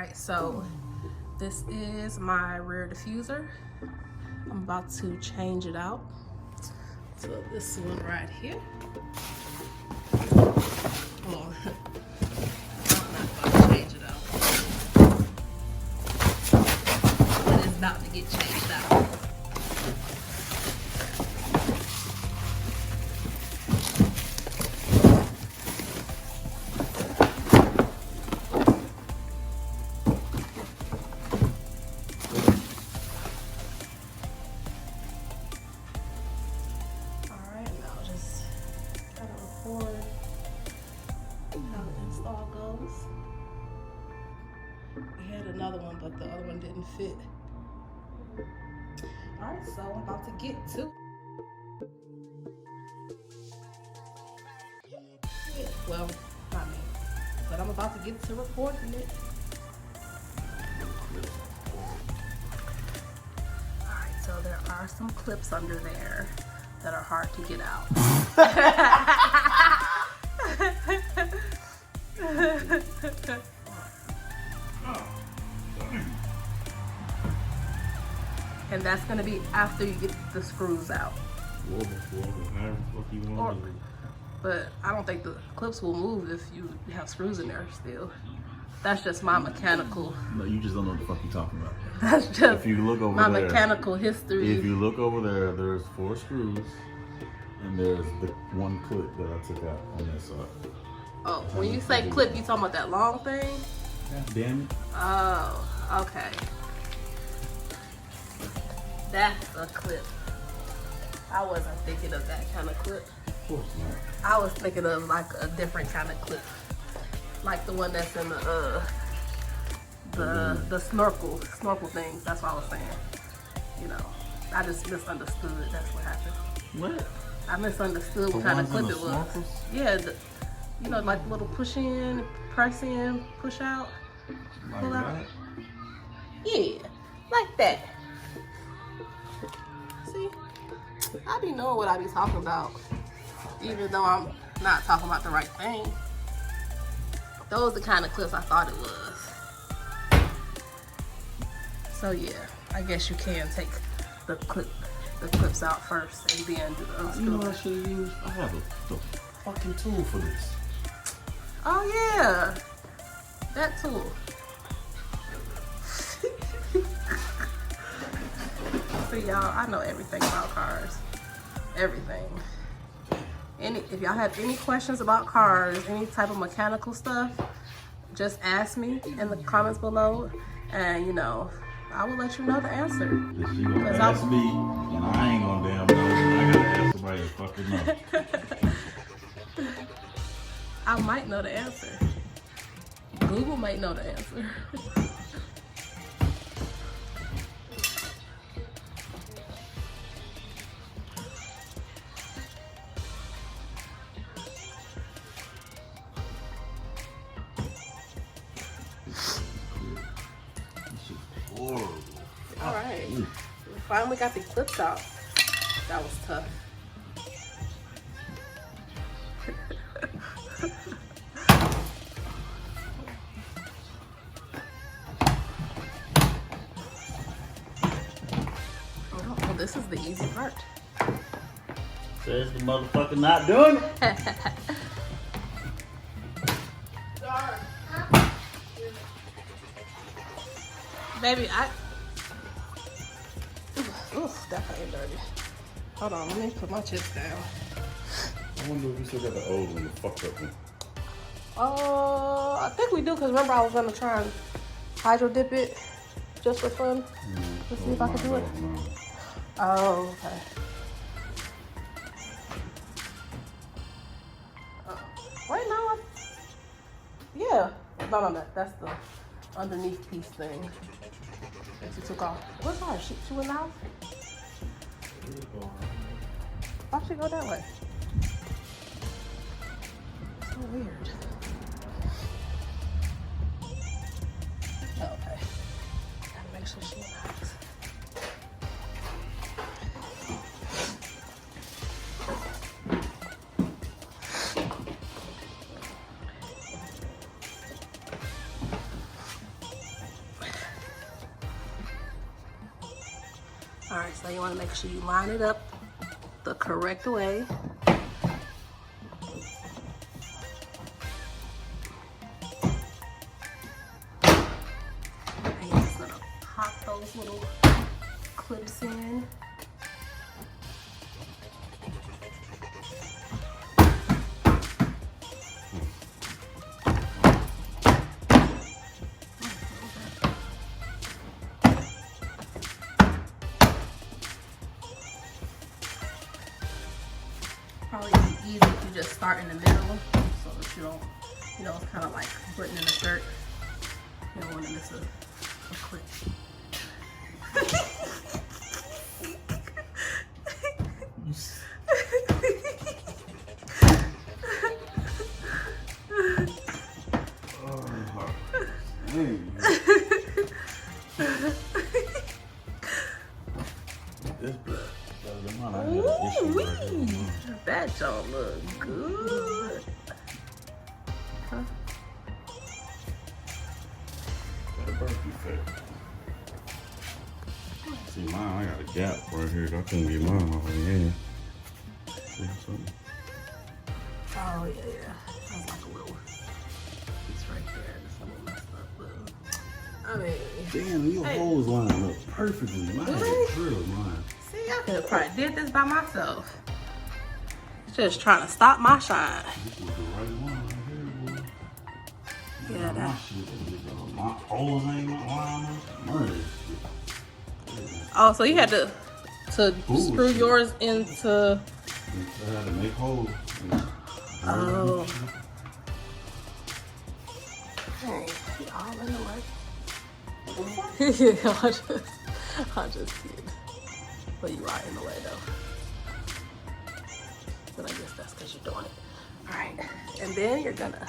Alright, so this is my rear diffuser. I'm about to change it out. So this one right here. Oh, I'm not about to change it out. But it's about to get changed out. How the install goes. We had another one, but the other one didn't fit. Alright, so I'm about to get to it. Well, not me, but I'm about to get to recording it. Alright, so there are some clips under there that are hard to get out. And that's gonna be after you get the screws out. But I don't think the clips will move if you have screws in there still. That's just my mechanical. No, you just don't know what the fuck you're talking about. That's just if you look over my there, mechanical history. If you look over there, there's 4 screws, and there's the 1 clip that I took out on that side. Oh, when you say clip, you talking about that long thing? God damn it. Oh, okay. That's a clip. I wasn't thinking of that kind of clip. Of course not. I was thinking of like a different kind of clip. Like the one that's in the snorkel things. That's what I was saying. You know, I just misunderstood. That's what happened. What? I misunderstood what kind of clip it was. Snorkels? Yeah, you know, like little push in, press in, push out, Like pull out. that? Yeah, like that. See, I be knowing what I be talking about, even though I'm not talking about the right thing. Those are the kind of clips I thought it was. So yeah, I guess you can take the clips out first and then do the unscrew. You know what I should have used? I have the fucking tool for this. Oh yeah, that tool. See y'all, I know everything about cars. Everything. If y'all have any questions about cars, any type of mechanical stuff, just ask me in the comments below, and you know, I will let you know the answer. She gonna ask me, and I ain't gonna damn know. I gotta ask somebody to fucking know. I might know the answer. Google might know the answer. All right, we finally got the clips out. That was tough. Oh, this is the easy part. Says the motherfucker not doing it. Baby, oof, that ain't dirty. Hold on, let me put my chips down. I wonder if we still got the old one, the fucked up one. I think we do, because remember I was gonna try and hydro dip it just for fun. Let's see if I can do it. Oh, okay. Right now, yeah. No, that's the underneath piece thing that you took off. What's her? She went out? Why'd she go that way? So weird. Okay. Gotta make sure she went out. All right, so you want to make sure you line it up the correct way. And you're just gonna pop those little clips in. Probably be easy if you just start in the middle so that you don't, you know, it's kind of like buttoning a shirt. You don't want to miss a clip. That don't look good. Huh? See mine, I got a gap right here. I couldn't get mine off of here. See something? Oh yeah. That's like a little piece right there. It's a little messed up, but I mean, damn, your holes line up perfectly. Mine is real mine. See, I could have probably did this by myself. Just trying to stop my shine. This is the right one right here, boy. Yeah, that. My holes ain't my line. Mine. Oh, so you had to screw yours into. I had to make holes. Oh. Hey, you all in the way. Yeah, I just kid. But you are in the way though. But I guess that's because you're doing it. All right, and then you're gonna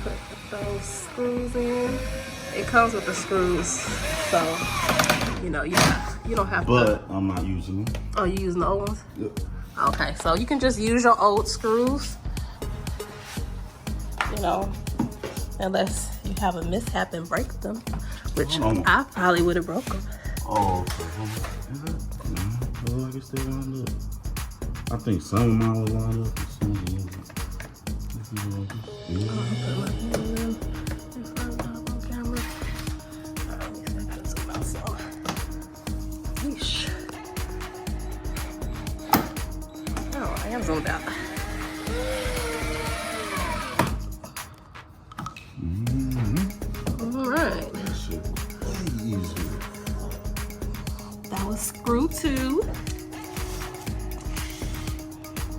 put those screws in. It comes with the screws, so you know you don't have to. But I'm not using them. Oh, you using the old ones? Yep. Okay, so you can just use your old screws. You know, unless you have a mishap and break them, which I probably would have broke them. Oh, okay. Is it? No, it looks like it's still lined up. I think some of mine was lined up and some of them wasn't. Oh, I am zoned out. All right. That was screw 2.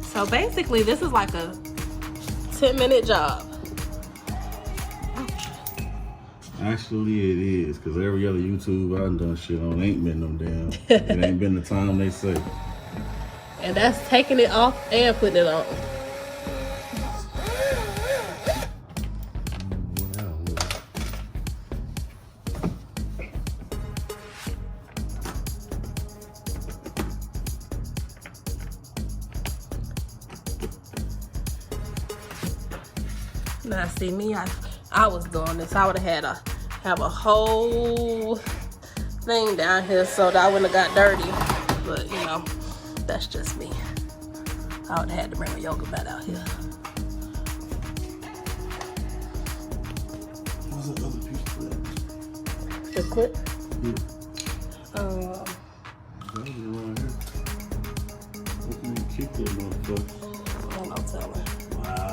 So basically, this is like a 10-minute job. Actually, it is, because every other YouTube I've done shit on ain't been no damn. It ain't been the time they say. And that's taking it off and putting it on. Now, see me, I was doing this. I would have had have a whole thing down here so that I wouldn't have got dirty. But you know, that's just me. I would have had to bring my yoga mat out here. What's that other piece of clip? The clip? Yeah. That was around here. Open and kick that motherfucker. Oh, no telling. Wow.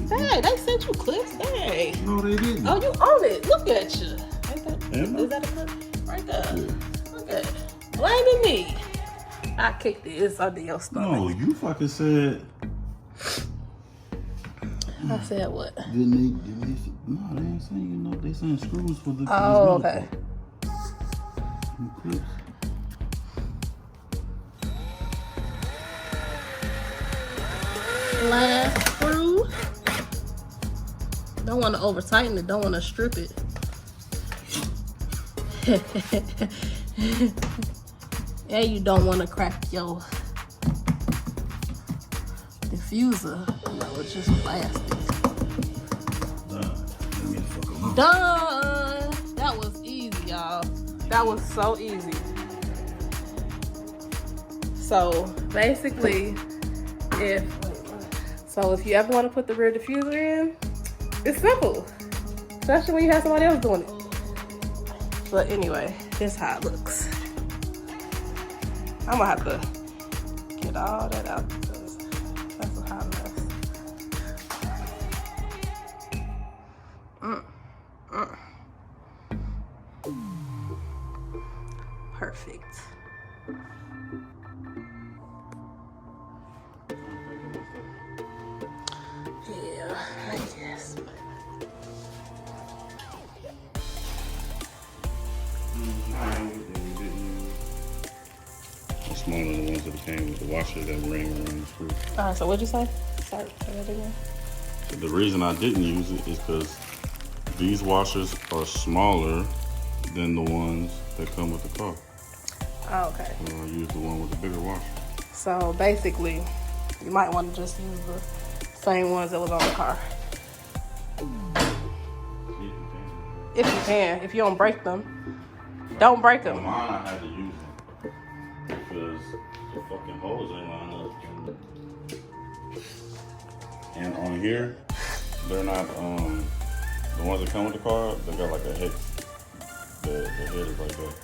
Dang, they sent you clips? Dang. No, they didn't. Oh, you own it. Look at you. Ain't that, Am I? is that a clip? Right there. Yeah. Look at it. Blaming me. I kicked it. It's under your stomach. No, you fucking said. I said what? Didn't they no, they ain't saying, you know, they saying screws for the. Oh, okay. Clips. Last screw. Don't want to over tighten it. Don't want to strip it. And you don't want to crack your diffuser. You know, it's just plastic. Done. Let me fuck 'em up. Done. That was so easy. So basically, if you ever want to put the rear diffuser in, it's simple. Especially when you have somebody else doing it. But anyway, this is how it looks. I'm gonna have to get all that out because that's a hot mess. Perfect. Yeah, I guess. Smaller than the ones that came with the washer that ring around the screw. So what'd you say? Sorry, say that again. The reason I didn't use it is because these washers are smaller than the ones that come with the car. Oh, okay. So I used the one with the bigger washer. So basically, you might want to just use the same ones that was on the car. If you can. If you don't break them, don't break them. Mine I had to use them because the fucking hose ain't lined up. And on here, they're not, the ones that come with the car, they got like a hex. The head is like that.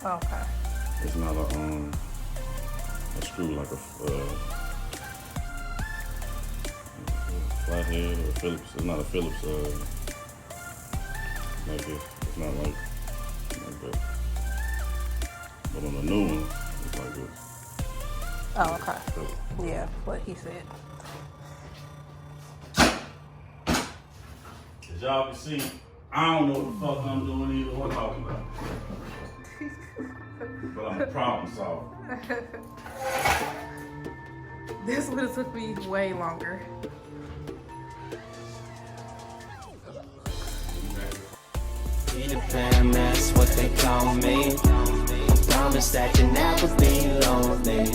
Okay. It's not a screw like a flathead or Phillips. It's not a Phillips like this. It's not like that. But on the new one, it's like this. Oh, okay. Yeah, what he said. As y'all can see, I don't know what the fuck I'm doing either. What I'm talking about. But I'm a problem solver. This would have took me way longer. Peter Pan, that's what they call me. I promise that you'll never be lonely.